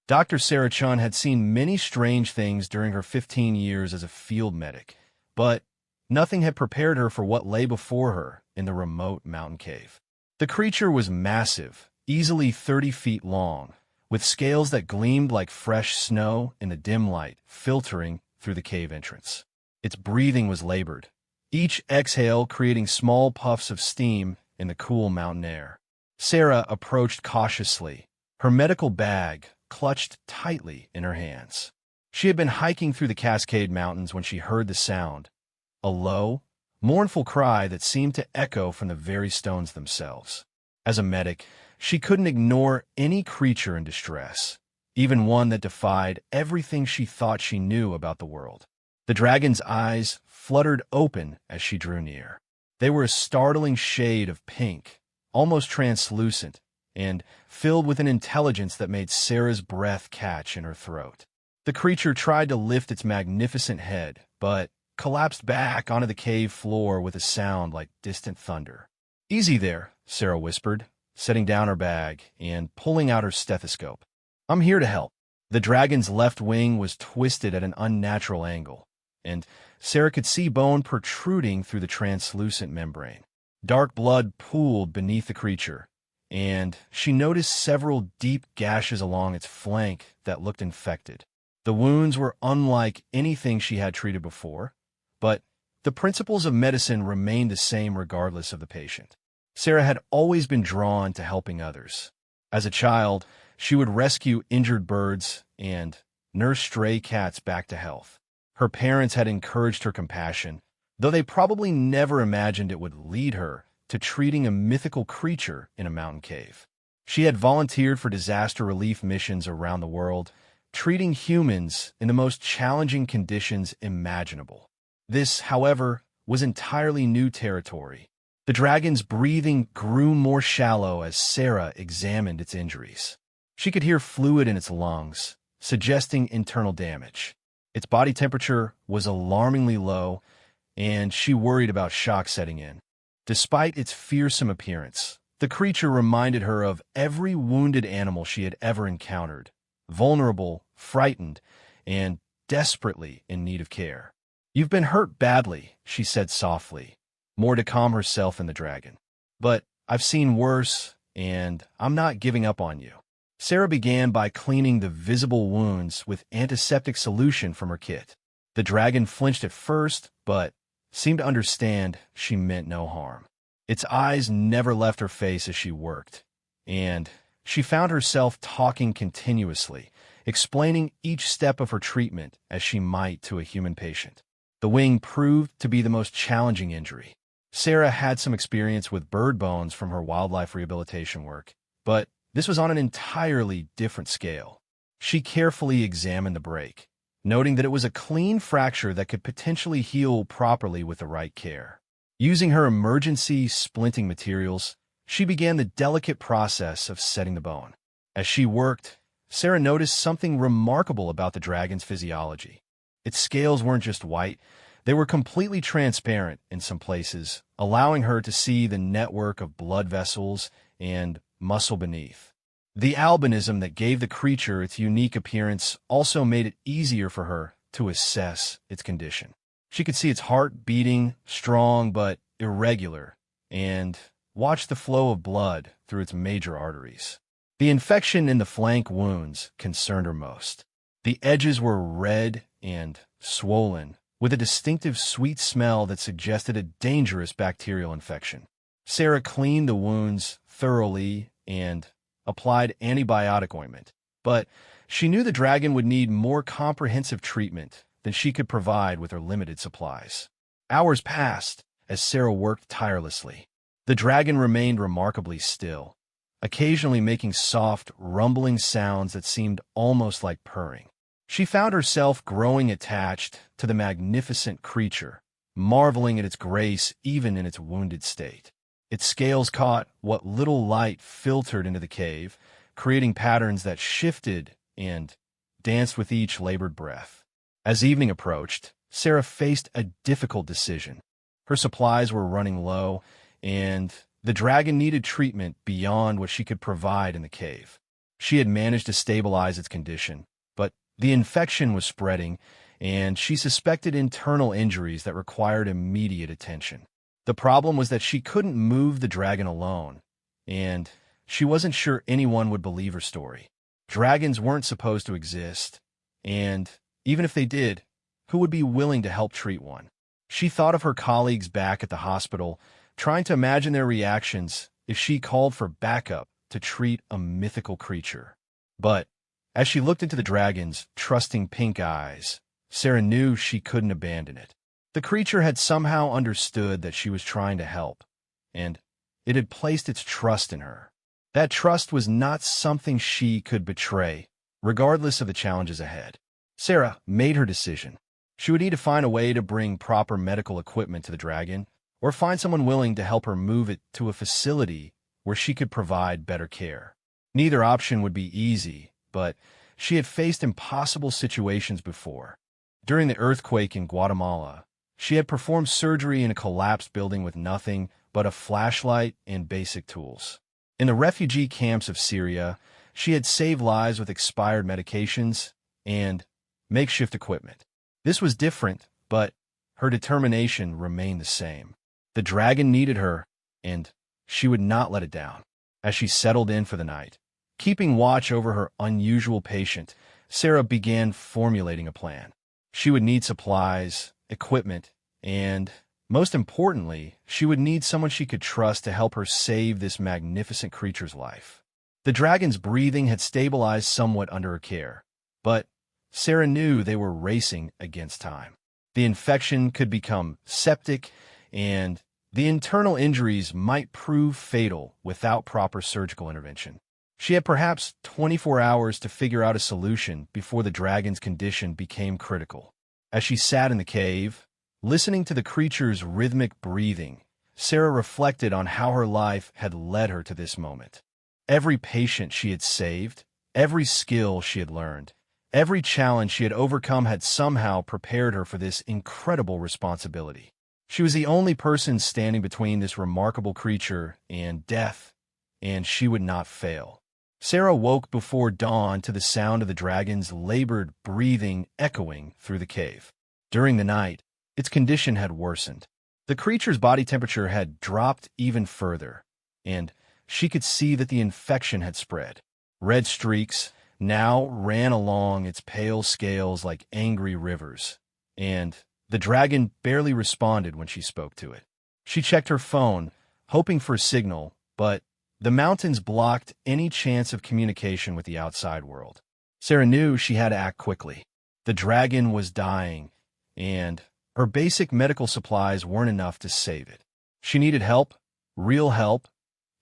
Dr. Sarah Chun had seen many strange things during her 15 years as a field medic, but nothing had prepared her for what lay before her in the remote mountain cave. The creature was massive, easily 30 feet long, with scales that gleamed like fresh snow in the dim light filtering through the cave entrance. Its breathing was labored, each exhale creating small puffs of steam in the cool mountain air. Sarah approached cautiously, her medical bag clutched tightly in her hands. She had been hiking through the Cascade Mountains when she heard the sound, a low, mournful cry that seemed to echo from the very stones themselves. As a medic, she couldn't ignore any creature in distress, even one that defied everything she thought she knew about the world. The dragon's eyes fluttered open as she drew near. They were a startling shade of pink, almost translucent, and filled with an intelligence that made Sarah's breath catch in her throat. The creature tried to lift its magnificent head, but collapsed back onto the cave floor with a sound like distant thunder. "Easy there," Sarah whispered, setting down her bag and pulling out her stethoscope. "I'm here to help." The dragon's left wing was twisted at an unnatural angle, and Sarah could see bone protruding through the translucent membrane. Dark blood pooled beneath the creature, and she noticed several deep gashes along its flank that looked infected. The wounds were unlike anything she had treated before, but the principles of medicine remained the same regardless of the patient. Sarah had always been drawn to helping others. As a child, she would rescue injured birds and nurse stray cats back to health. Her parents had encouraged her compassion, though they probably never imagined it would lead her to treating a mythical creature in a mountain cave. She had volunteered for disaster relief missions around the world, treating humans in the most challenging conditions imaginable. This, however, was entirely new territory. The dragon's breathing grew more shallow as Sarah examined its injuries. She could hear fluid in its lungs, suggesting internal damage. Its body temperature was alarmingly low, and she worried about shock setting in. Despite its fearsome appearance, the creature reminded her of every wounded animal she had ever encountered, vulnerable, frightened, and desperately in need of care. "You've been hurt badly," she said softly, more to calm herself and the dragon. "But I've seen worse, and I'm not giving up on you." Sarah began by cleaning the visible wounds with antiseptic solution from her kit. The dragon flinched at first, but seemed to understand she meant no harm. Its eyes never left her face as she worked, and she found herself talking continuously, explaining each step of her treatment as she might to a human patient. The wing proved to be the most challenging injury. Sarah had some experience with bird bones from her wildlife rehabilitation work, but this was on an entirely different scale. She carefully examined the break, noting that it was a clean fracture that could potentially heal properly with the right care. Using her emergency splinting materials, she began the delicate process of setting the bone. As she worked, Sarah noticed something remarkable about the dragon's physiology. Its scales weren't just white, they were completely transparent in some places, allowing her to see the network of blood vessels and muscle beneath. The albinism that gave the creature its unique appearance also made it easier for her to assess its condition. She could see its heart beating, strong but irregular, and watch the flow of blood through its major arteries. The infection in the flank wounds concerned her most. The edges were red and swollen, with a distinctive sweet smell that suggested a dangerous bacterial infection. Sarah cleaned the wounds thoroughly and applied antibiotic ointment, but she knew the dragon would need more comprehensive treatment than she could provide with her limited supplies. Hours passed as Sarah worked tirelessly. The dragon remained remarkably still, occasionally making soft, rumbling sounds that seemed almost like purring. She found herself growing attached to the magnificent creature, marveling at its grace even in its wounded state. Its scales caught what little light filtered into the cave, creating patterns that shifted and danced with each labored breath. As evening approached, Sarah faced a difficult decision. Her supplies were running low, and the dragon needed treatment beyond what she could provide in the cave. She had managed to stabilize its condition, but the infection was spreading, and she suspected internal injuries that required immediate attention. The problem was that she couldn't move the dragon alone, and she wasn't sure anyone would believe her story. Dragons weren't supposed to exist, and even if they did, who would be willing to help treat one? She thought of her colleagues back at the hospital, trying to imagine their reactions if she called for backup to treat a mythical creature. But as she looked into the dragon's trusting pink eyes, Sarah knew she couldn't abandon it. The creature had somehow understood that she was trying to help, and it had placed its trust in her. That trust was not something she could betray, regardless of the challenges ahead. Sarah made her decision. She would need to find a way to bring proper medical equipment to the dragon, or find someone willing to help her move it to a facility where she could provide better care. Neither option would be easy, but she had faced impossible situations before. During the earthquake in Guatemala, she had performed surgery in a collapsed building with nothing but a flashlight and basic tools. In the refugee camps of Syria, she had saved lives with expired medications and makeshift equipment. This was different, but her determination remained the same. The dragon needed her, and she would not let it down. As she settled in for the night, keeping watch over her unusual patient, Sarah began formulating a plan. She would need supplies, equipment, and, most importantly, she would need someone she could trust to help her save this magnificent creature's life. The dragon's breathing had stabilized somewhat under her care, but Sarah knew they were racing against time. The infection could become septic, and the internal injuries might prove fatal without proper surgical intervention. She had perhaps 24 hours to figure out a solution before the dragon's condition became critical. As she sat in the cave, listening to the creature's rhythmic breathing, Sarah reflected on how her life had led her to this moment. Every patient she had saved, every skill she had learned, every challenge she had overcome had somehow prepared her for this incredible responsibility. She was the only person standing between this remarkable creature and death, and she would not fail. Sarah woke before dawn to the sound of the dragon's labored breathing echoing through the cave. During the night, its condition had worsened. The creature's body temperature had dropped even further, and she could see that the infection had spread. Red streaks now ran along its pale scales like angry rivers, and the dragon barely responded when she spoke to it. She checked her phone, hoping for a signal, but the mountains blocked any chance of communication with the outside world. Sarah knew she had to act quickly. The dragon was dying, and her basic medical supplies weren't enough to save it. She needed help, real help,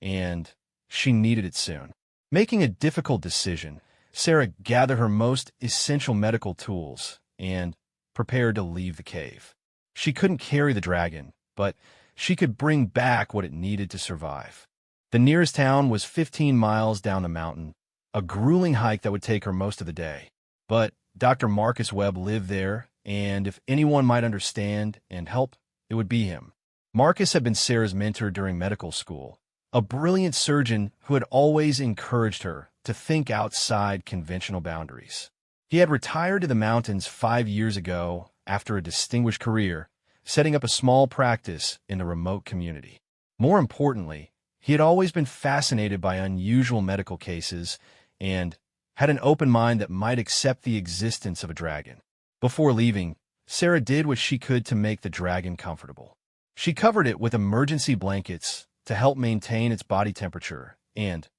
and she needed it soon. Making a difficult decision, Sarah gathered her most essential medical tools and prepared to leave the cave. She couldn't carry the dragon, but she could bring back what it needed to survive. The nearest town was 15 miles down the mountain, a grueling hike that would take her most of the day. But Dr. Marcus Webb lived there, and if anyone might understand and help, it would be him. Marcus had been Sarah's mentor during medical school, a brilliant surgeon who had always encouraged her to think outside conventional boundaries. He had retired to the mountains 5 years ago after a distinguished career, setting up a small practice in a remote community. More importantly, he had always been fascinated by unusual medical cases and had an open mind that might accept the existence of a dragon. Before leaving, Sarah did what she could to make the dragon comfortable. She covered it with emergency blankets to help maintain its body temperature and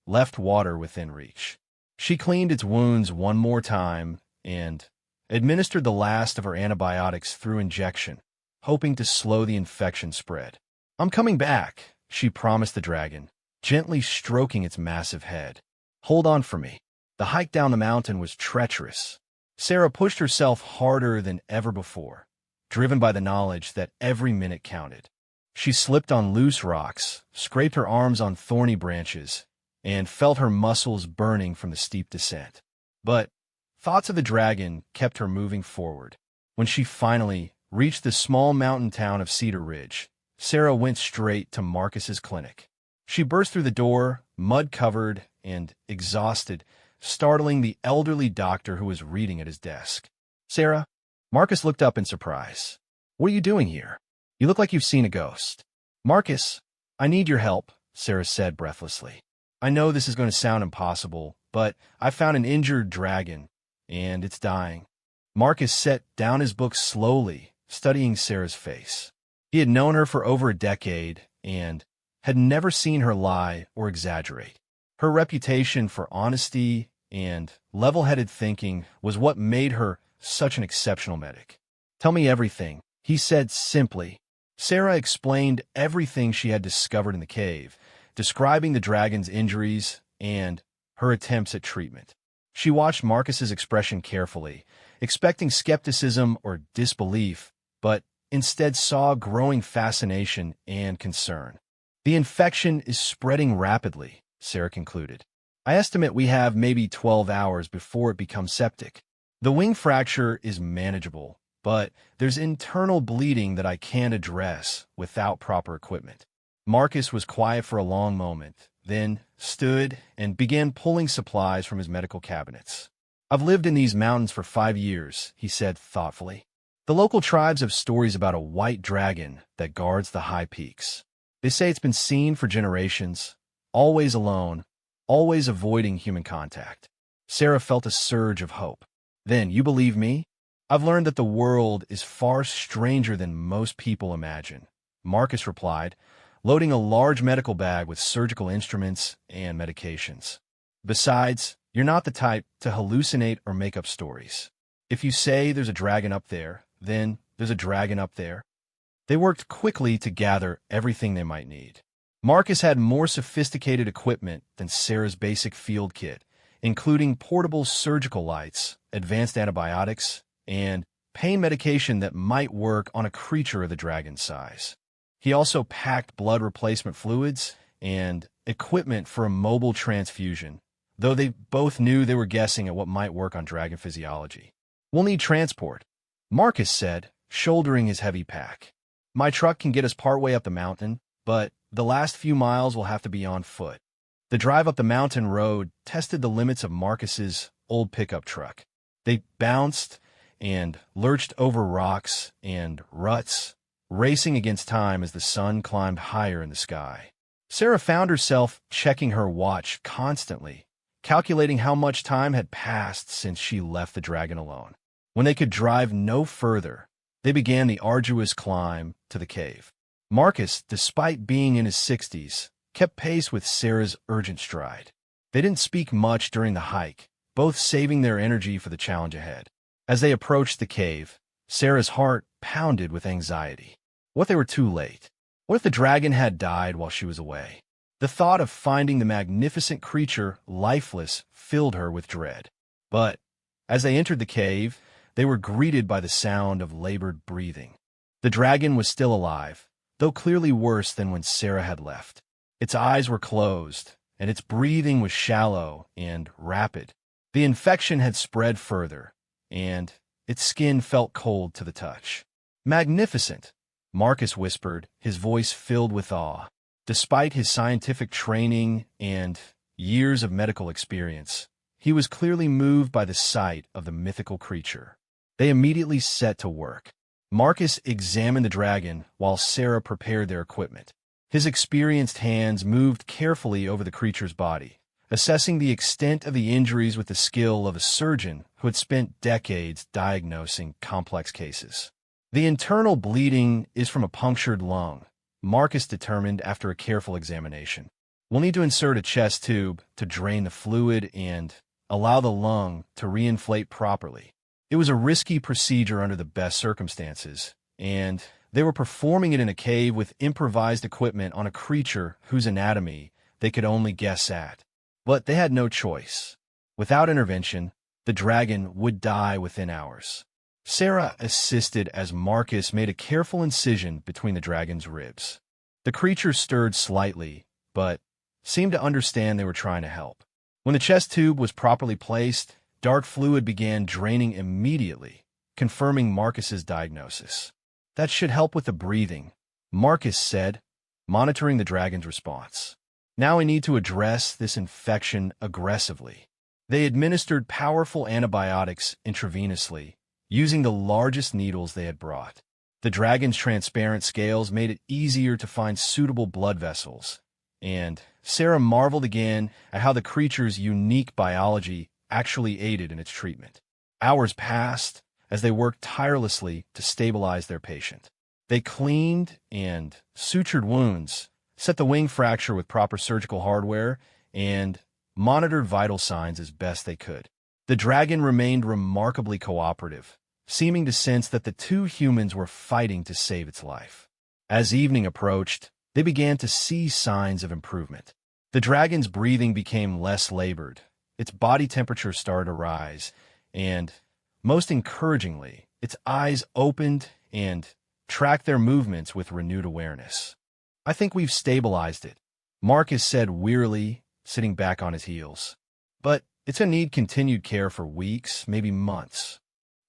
left water within reach. She cleaned its wounds one more time and administered the last of her antibiotics through injection, hoping to slow the infection spread. "I'm coming back," she promised the dragon, gently stroking its massive head. "Hold on for me." The hike down the mountain was treacherous. Sarah pushed herself harder than ever before, driven by the knowledge that every minute counted. She slipped on loose rocks, scraped her arms on thorny branches, and felt her muscles burning from the steep descent. But thoughts of the dragon kept her moving forward. When she finally reached the small mountain town of Cedar Ridge, Sarah went straight to Marcus's clinic. She burst through the door, mud-covered and exhausted, startling the elderly doctor who was reading at his desk. "Sarah?" Marcus looked up in surprise. "What are you doing here? You look like you've seen a ghost." "Marcus, I need your help," Sarah said breathlessly. "I know this is going to sound impossible, but I found an injured dragon, and it's dying." Marcus set down his book slowly, studying Sarah's face. He had known her for over a decade and had never seen her lie or exaggerate. Her reputation for honesty and level-headed thinking was what made her such an exceptional medic. "Tell me everything," he said simply. Sarah explained everything she had discovered in the cave, describing the dragon's injuries and her attempts at treatment. She watched Marcus's expression carefully, expecting skepticism or disbelief, but instead saw growing fascination and concern. "The infection is spreading rapidly," Sarah concluded. "I estimate we have maybe 12 hours before it becomes septic. The wing fracture is manageable, but there's internal bleeding that I can't address without proper equipment." Marcus was quiet for a long moment, then stood and began pulling supplies from his medical cabinets. "I've lived in these mountains for 5 years," he said thoughtfully. "The local tribes have stories about a white dragon that guards the high peaks. They say it's been seen for generations, always alone, always avoiding human contact." Sarah felt a surge of hope. "Then, you believe me? I've learned that the world is far stranger than most people imagine," Marcus replied, loading a large medical bag with surgical instruments and medications. "Besides, you're not the type to hallucinate or make up stories. If you say there's a dragon up there, then there's a dragon up there." They worked quickly to gather everything they might need. Marcus had more sophisticated equipment than Sarah's basic field kit, including portable surgical lights, advanced antibiotics, and pain medication that might work on a creature of the dragon's size. He also packed blood replacement fluids and equipment for a mobile transfusion, though they both knew they were guessing at what might work on dragon physiology. "We'll need transport," Marcus said, shouldering his heavy pack. "My truck can get us partway up the mountain, but the last few miles will have to be on foot." The drive up the mountain road tested the limits of Marcus's old pickup truck. They bounced and lurched over rocks and ruts, racing against time as the sun climbed higher in the sky. Sarah found herself checking her watch constantly, calculating how much time had passed since she left the dragon alone. When they could drive no further, they began the arduous climb to the cave. Marcus, despite being in his 60s, kept pace with Sarah's urgent stride. They didn't speak much during the hike, both saving their energy for the challenge ahead. As they approached the cave, Sarah's heart pounded with anxiety. What if they were too late? What if the dragon had died while she was away? The thought of finding the magnificent creature lifeless filled her with dread. But as they entered the cave, they were greeted by the sound of labored breathing. The dragon was still alive, though clearly worse than when Sarah had left. Its eyes were closed, and its breathing was shallow and rapid. The infection had spread further, and its skin felt cold to the touch. "Magnificent," Marcus whispered, his voice filled with awe. Despite his scientific training and years of medical experience, he was clearly moved by the sight of the mythical creature. They immediately set to work. Marcus examined the dragon while Sarah prepared their equipment. His experienced hands moved carefully over the creature's body, assessing the extent of the injuries with the skill of a surgeon who had spent decades diagnosing complex cases. "The internal bleeding is from a punctured lung," Marcus determined after a careful examination. "We'll need to insert a chest tube to drain the fluid and allow the lung to reinflate properly." It was a risky procedure under the best circumstances, and they were performing it in a cave with improvised equipment on a creature whose anatomy they could only guess at. But they had no choice. Without intervention, the dragon would die within hours. Sarah assisted as Marcus made a careful incision between the dragon's ribs. The creature stirred slightly, but seemed to understand they were trying to help. When the chest tube was properly placed, dark fluid began draining immediately, confirming Marcus's diagnosis. "That should help with the breathing," Marcus said, monitoring the dragon's response. Now we need to address this infection aggressively. They administered powerful antibiotics intravenously, using the largest needles they had brought. The dragon's transparent scales made it easier to find suitable blood vessels, and Sarah marveled again at how the creature's unique biology actually aided in its treatment. Hours passed as they worked tirelessly to stabilize their patient. They cleaned and sutured wounds, set the wing fracture with proper surgical hardware, and monitored vital signs as best they could. The dragon remained remarkably cooperative, seeming to sense that the two humans were fighting to save its life. As evening approached, they began to see signs of improvement. The dragon's breathing became less labored, its body temperature started to rise, and, most encouragingly, its eyes opened and tracked their movements with renewed awareness. "I think we've stabilized it," Marcus said wearily, sitting back on his heels. "But it's going to need continued care for weeks, maybe months."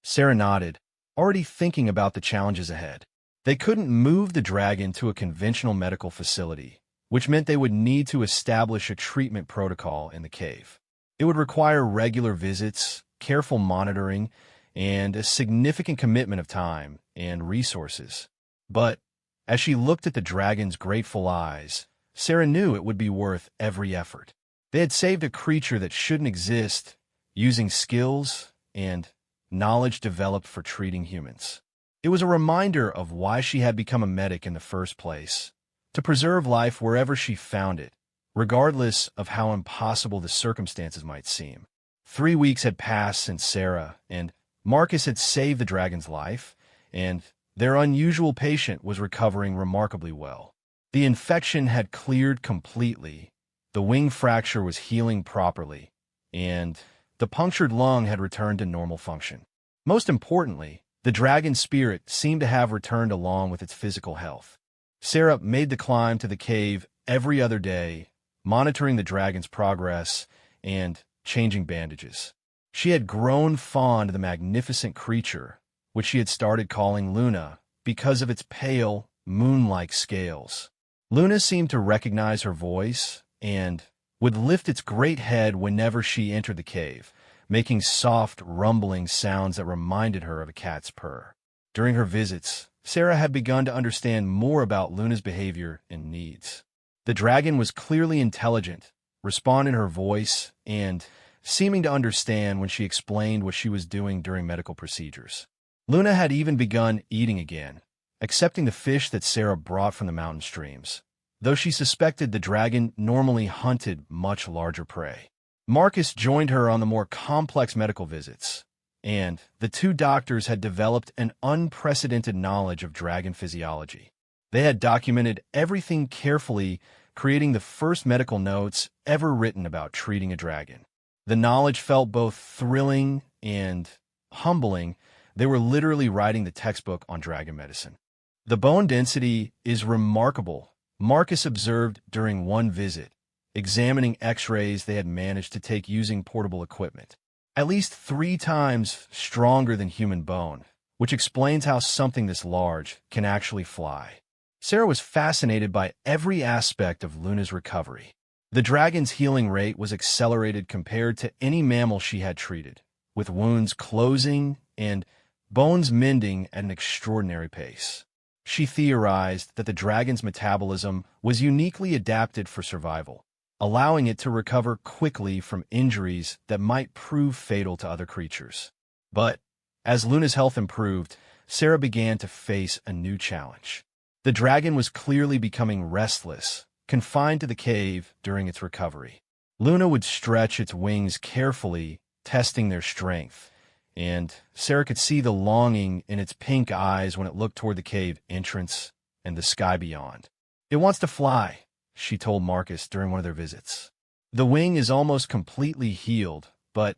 Sarah nodded, already thinking about the challenges ahead. They couldn't move the dragon to a conventional medical facility, which meant they would need to establish a treatment protocol in the cave. It would require regular visits, careful monitoring, and a significant commitment of time and resources. But as she looked at the dragon's grateful eyes, Sarah knew it would be worth every effort. They had saved a creature that shouldn't exist, using skills and knowledge developed for treating humans. It was a reminder of why she had become a medic in the first place, to preserve life wherever she found it, regardless of how impossible the circumstances might seem. 3 weeks had passed since Sarah and Marcus had saved the dragon's life, and their unusual patient was recovering remarkably well. The infection had cleared completely, the wing fracture was healing properly, and the punctured lung had returned to normal function. Most importantly, the dragon's spirit seemed to have returned along with its physical health. Sarah made the climb to the cave every other day, monitoring the dragon's progress and changing bandages. She had grown fond of the magnificent creature, which she had started calling Luna because of its pale, moon-like scales. Luna seemed to recognize her voice and would lift its great head whenever she entered the cave, making soft, rumbling sounds that reminded her of a cat's purr. During her visits, Sarah had begun to understand more about Luna's behavior and needs. The dragon was clearly intelligent, responding to her voice, and seeming to understand when she explained what she was doing during medical procedures. Luna had even begun eating again, accepting the fish that Sarah brought from the mountain streams, though she suspected the dragon normally hunted much larger prey. Marcus joined her on the more complex medical visits, and the two doctors had developed an unprecedented knowledge of dragon physiology. They had documented everything carefully, creating the first medical notes ever written about treating a dragon. The knowledge felt both thrilling and humbling. They were literally writing the textbook on dragon medicine. "The bone density is remarkable," Marcus observed during one visit, examining x-rays they had managed to take using portable equipment. "At least 3 times stronger than human bone, which explains how something this large can actually fly." Sarah was fascinated by every aspect of Luna's recovery. The dragon's healing rate was accelerated compared to any mammal she had treated, with wounds closing and bones mending at an extraordinary pace. She theorized that the dragon's metabolism was uniquely adapted for survival, allowing it to recover quickly from injuries that might prove fatal to other creatures. But as Luna's health improved, Sarah began to face a new challenge. The dragon was clearly becoming restless, confined to the cave during its recovery. Luna would stretch its wings carefully, testing their strength, and Sarah could see the longing in its pink eyes when it looked toward the cave entrance and the sky beyond. "It wants to fly," she told Marcus during one of their visits. "The wing is almost completely healed, but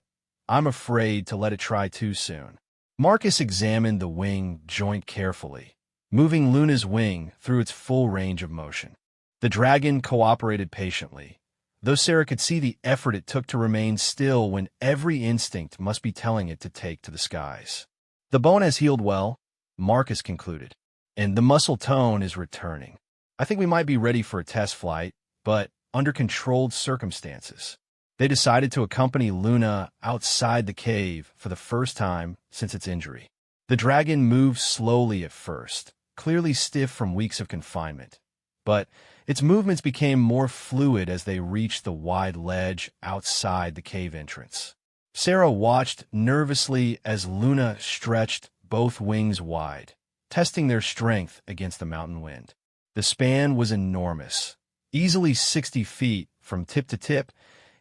I'm afraid to let it try too soon." Marcus examined the wing joint carefully, moving Luna's wing through its full range of motion. The dragon cooperated patiently, though Sarah could see the effort it took to remain still when every instinct must be telling it to take to the skies. "The bone has healed well," Marcus concluded, "and the muscle tone is returning. I think we might be ready for a test flight, but under controlled circumstances. They decided to accompany Luna outside the cave for the first time since its injury. The dragon moved slowly at first, clearly stiff from weeks of confinement, but its movements became more fluid as they reached the wide ledge outside the cave entrance. Sarah watched nervously as Luna stretched both wings wide, testing their strength against the mountain wind. The span was enormous, easily 60 feet from tip to tip,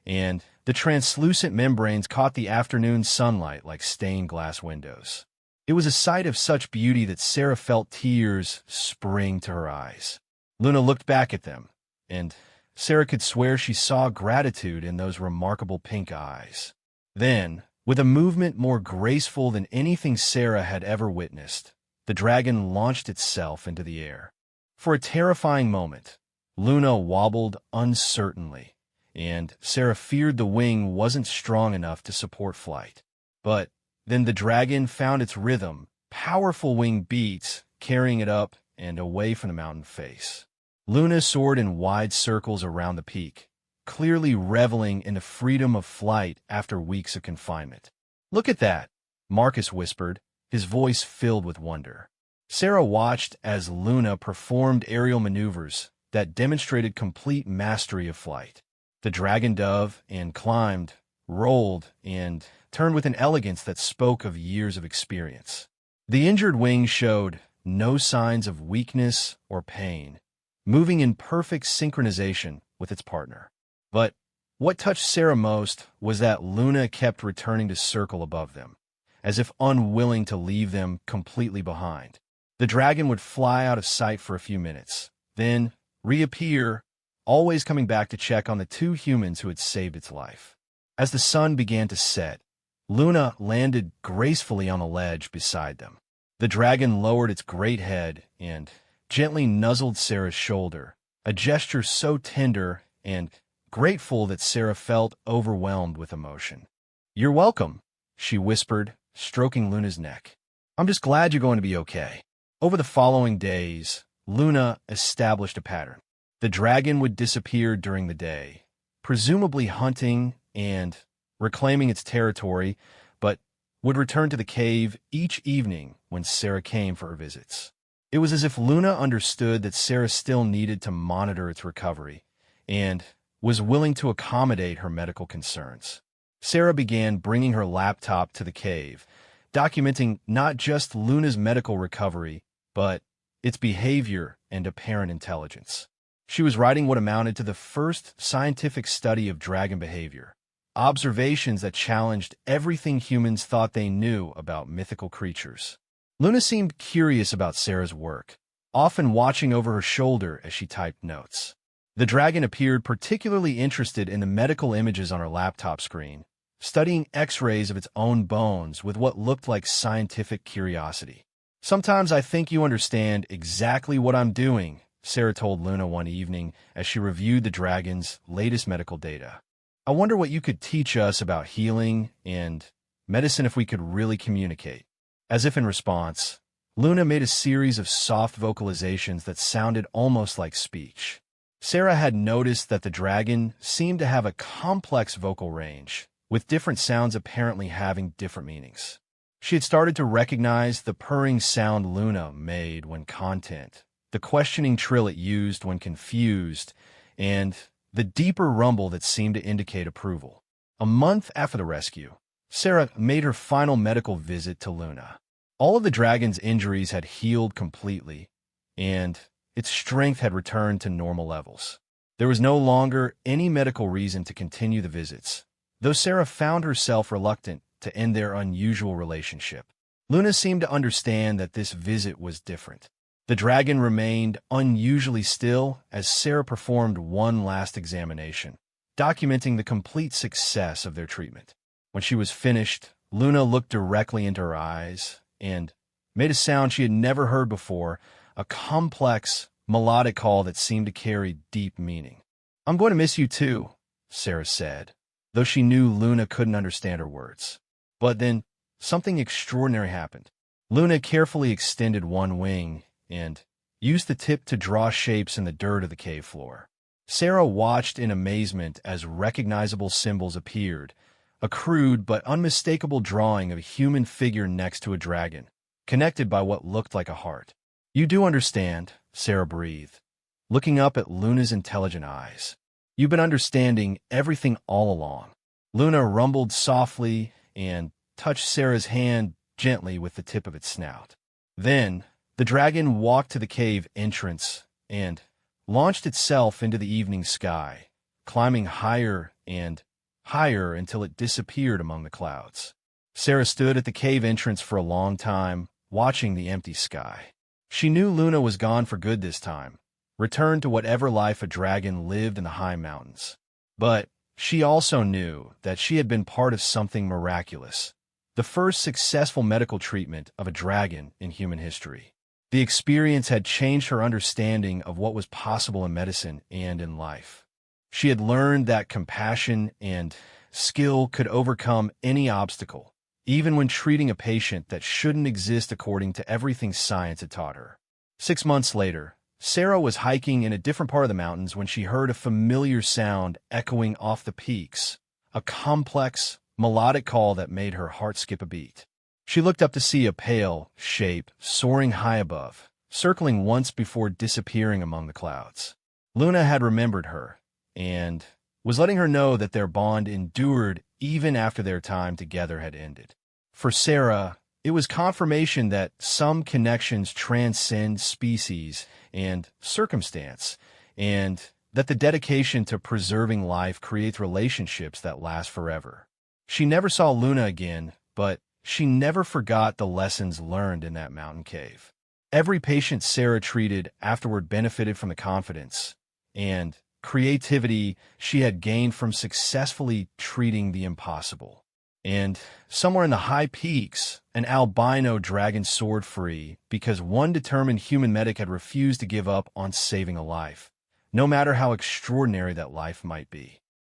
and the translucent membranes caught the afternoon sunlight like stained glass windows. It was a sight of such beauty that Sarah felt tears spring to her eyes. Luna looked back at them, and Sarah could swear she saw gratitude in those remarkable pink eyes. Then, with a movement more graceful than anything Sarah had ever witnessed, the dragon launched itself into the air. For a terrifying moment, Luna wobbled uncertainly, and Sarah feared the wing wasn't strong enough to support flight. But then the dragon found its rhythm, powerful wing beats carrying it up and away from the mountain face. Luna soared in wide circles around the peak, clearly reveling in the freedom of flight after weeks of confinement. "Look at that," Marcus whispered, his voice filled with wonder. Sarah watched as Luna performed aerial maneuvers that demonstrated complete mastery of flight. The dragon dove and climbed, rolled, and turned with an elegance that spoke of years of experience. The injured wing showed no signs of weakness or pain, moving in perfect synchronization with its partner. But what touched Sarah most was that Luna kept returning to circle above them, as if unwilling to leave them completely behind. The dragon would fly out of sight for a few minutes, then reappear, always coming back to check on the two humans who had saved its life. As the sun began to set, Luna landed gracefully on a ledge beside them. The dragon lowered its great head and gently nuzzled Sarah's shoulder, a gesture so tender and grateful that Sarah felt overwhelmed with emotion. "You're welcome," she whispered, stroking Luna's neck. "I'm just glad you're going to be okay." Over the following days, Luna established a pattern. The dragon would disappear during the day, presumably hunting and reclaiming its territory, but would return to the cave each evening when Sarah came for her visits. It was as if Luna understood that Sarah still needed to monitor its recovery and was willing to accommodate her medical concerns. Sarah began bringing her laptop to the cave, documenting not just Luna's medical recovery, but its behavior and apparent intelligence. She was writing what amounted to the first scientific study of dragon behavior, observations that challenged everything humans thought they knew about mythical creatures. Luna seemed curious about Sarah's work, often watching over her shoulder as she typed notes. The dragon appeared particularly interested in the medical images on her laptop screen, studying X-rays of its own bones with what looked like scientific curiosity. "Sometimes I think you understand exactly what I'm doing," Sarah told Luna one evening as she reviewed the dragon's latest medical data. "I wonder what you could teach us about healing and medicine if we could really communicate." As if in response, Luna made a series of soft vocalizations that sounded almost like speech. Sarah had noticed that the dragon seemed to have a complex vocal range, with different sounds apparently having different meanings. She had started to recognize the purring sound Luna made when content, the questioning trill it used when confused, and the deeper rumble that seemed to indicate approval. A month after the rescue, Sarah made her final medical visit to Luna. All of the dragon's injuries had healed completely, and its strength had returned to normal levels. There was no longer any medical reason to continue the visits, though Sarah found herself reluctant to end their unusual relationship. Luna seemed to understand that this visit was different. The dragon remained unusually still as Sarah performed one last examination, documenting the complete success of their treatment. When she was finished, Luna looked directly into her eyes and made a sound she had never heard before, a complex, melodic call that seemed to carry deep meaning. "I'm going to miss you too," Sarah said, though she knew Luna couldn't understand her words. But then, something extraordinary happened. Luna carefully extended one wing and used the tip to draw shapes in the dirt of the cave floor. Sarah watched in amazement as recognizable symbols appeared, a crude but unmistakable drawing of a human figure next to a dragon, connected by what looked like a heart. "You do understand," Sarah breathed, looking up at Luna's intelligent eyes. "You've been understanding everything all along." Luna rumbled softly and touched Sarah's hand gently with the tip of its snout. Then, the dragon walked to the cave entrance and launched itself into the evening sky, climbing higher and higher until it disappeared among the clouds. Sarah stood at the cave entrance for a long time, watching the empty sky. She knew Luna was gone for good this time, returned to whatever life a dragon lived in the high mountains. But she also knew that she had been part of something miraculous, the first successful medical treatment of a dragon in human history. The experience had changed her understanding of what was possible in medicine and in life. She had learned that compassion and skill could overcome any obstacle, even when treating a patient that shouldn't exist according to everything science had taught her. 6 months later, Sarah was hiking in a different part of the mountains when she heard a familiar sound echoing off the peaks, a complex, melodic call that made her heart skip a beat. She looked up to see a pale shape soaring high above, circling once before disappearing among the clouds. Luna had remembered her, and was letting her know that their bond endured even after their time together had ended. For Sarah, it was confirmation that some connections transcend species and circumstance, and that the dedication to preserving life creates relationships that last forever. She never saw Luna again, but she never forgot the lessons learned in that mountain cave. Every patient Sarah treated afterward benefited from the confidence and creativity she had gained from successfully treating the impossible. And somewhere in the high peaks, an albino dragon soared free because one determined human medic had refused to give up on saving a life, no matter how extraordinary that life might be.